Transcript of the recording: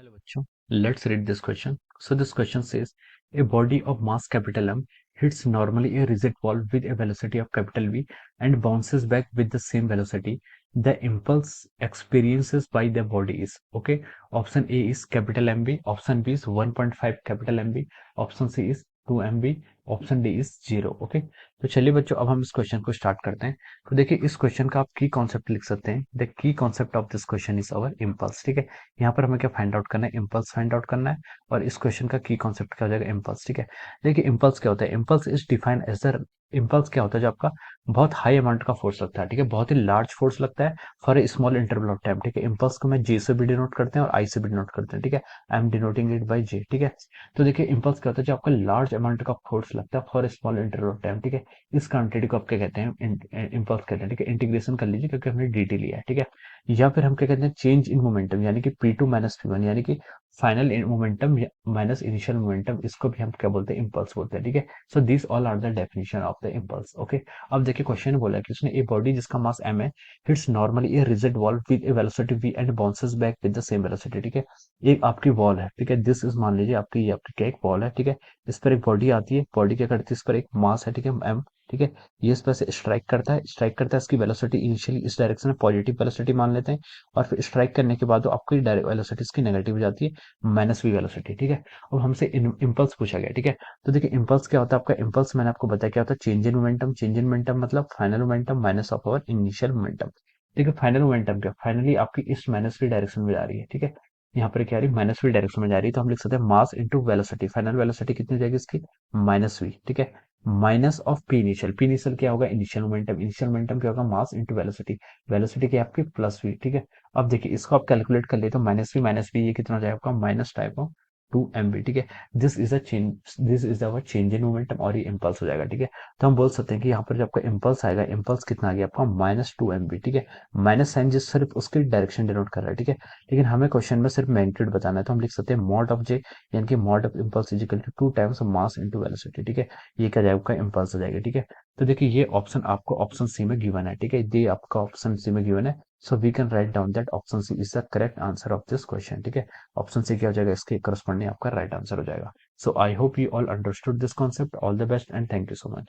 Hello bachcho, let's read this question. So this question says a body of mass capital M hits normally a rigid wall with a velocity of capital V and bounces back with the same velocity. The impulse experienced by the body is okay. Option A is capital MB, option B is 1.5 capital MB, option C is 2 MB, option D is 0। Okay, तो चलिए बच्चों अब हम इस question को start करते हैं। तो देखिए इस क्वेश्चन का आप की कॉन्सेप्ट लिख सकते हैं। The key concept of this question is our impulse. ठीक है, यहाँ पर हमें क्या फाइंड आउट करना है, इम्पल्स फाइंड आउट करना है। और इस क्वेश्चन का की कॉन्सेप्ट क्या हो जाएगा, इम्पल्स। ठीक है, देखिए इम्पल्स क्या होता है, impulse is defined as the impulse क्या होता है जो आपका बहुत हाई अमाउंट का फोर्स लगता है। ठीक है, बहुत ही लार्ज फोर्स लगता है for a small interval of time. ठीक है, इम्पल्स को मैं जे से भी डिनोट करते हैं और आई से भी डिनोट करते हैं। ठीक है, I am denoting it by J. ठीक है, तो देखिए इम्पल्स क्या होता है जो आपका लार्ज अमाउंट का फोर्स लगता है for a small interval of time. ठीक है, इस क्वांटिटी को आप क्या कहते हैं, इम्पल्स कहते हैं। ठीक है, इंटीग्रेशन कर लीजिए क्योंकि हमने dt लिया है। ठीक है, या फिर हम क्या कहते हैं, चेंज इन मोमेंटम, यानी कि P2 माइनस P1, यानी कि final momentum minus initial momentum, इसको भी हम क्या बोलते हैं, इम्पल्स बोलते हैं। ठीक है, so this all are the definition of the impulse. Okay, अब देखिए क्वेश्चन बोला है कि उसने ए बॉडी जिसका मास m है hits normally a rigid wall with A velocity v and bounces back with the same velocity. ठीक है, एक आपकी वॉल है। ठीक है, दिस इज, मान लीजिए आपकी, ये आपकी क्या एक वॉल है। ठीक है, इस पर एक बॉडी आती है, बॉडी क्या करती है, इस पर एक मास है। ठीक है, m। ठीक है, ये इस पर से स्ट्राइक करता है, स्ट्राइक करता है, इसकी वेलोसिटी इनिशियली इस डायरेक्शन में पॉजिटिव वेलोसिटी मान लेते हैं, और फिर स्ट्राइक करने के बाद आपकी डायरेक्ट वेलोसिटी इसकी नेगेटिव हो जाती है, माइनस वी वेलोसिटी। ठीक है, अब हमसे इम्पल्स पूछा गया। ठीक है, तो देखिए इम्पल्स क्या होता है, आपका इम्पल्स मैंने आपको बताया क्या होता है, change in momentum. Change in momentum मतलब final momentum minus of our initial momentum. ठीक है, फाइनल मोमेंटम क्या, फाइनली आपकी इस माइनस वी डायरेक्शन में जा रही है। ठीक है, यहाँ पर क्या आ रही है, माइनस वी डायरेक्शन में जा रही है, तो हम लिख सकते हैं mass into velocity. Final velocity कितनी हो जाएगी इसकी, माइनस वी। ठीक है, minus of P initial. P initial क्या होगा, इनिशियल मोमेंटम। इनिशियल मोमेंटम क्या होगा, मास इंटू वेलोसिटी। वेलोसिटी क्या है आपकी, प्लस वी। ठीक है, अब देखिए इसको आप कैलकुलेट कर ले तो माइनस वी ये कितना हो जाएगा आपका, माइनस टाइप ऑफ 2 mv। ठीक है, this is a change, this is our change in momentum, और ये इम्पल्स हो जाएगा। ठीक है, तो हम बोल सकते हैं कि यहाँ पर जब आपका इम्पल्स आएगा, इम्पल्स कितना आ गया आपका, -2 mv। ठीक है, माइनस साइन जिस सिर्फ उसकी डायरेक्शन डिनोट कर रहा है। ठीक है, लेकिन हमें क्वेश्चन में सिर्फ मैग्नीट्यूड बताना है, तो हम लिख सकते हैं मॉड ऑफ जे, यानी कि mod of impulse is equal to 2 times mass into velocity. ठीक है, ये क्या जाएगा आपका, इम्पल्स हो जाएगा। ठीक है, तो देखिए ये ऑप्शन आपको ऑप्शन सी में गिवन है। ठीक है, ये आपका ऑप्शन सी में गिवन है, so we can write down that option C is the correct answer of this question. ठीक है, ऑप्शन सी क्या हो जाएगा, इसके करस्पॉन्डिंग आपका राइट आंसर हो जाएगा। So I hope you all understood this concept. All the best and thank you so much.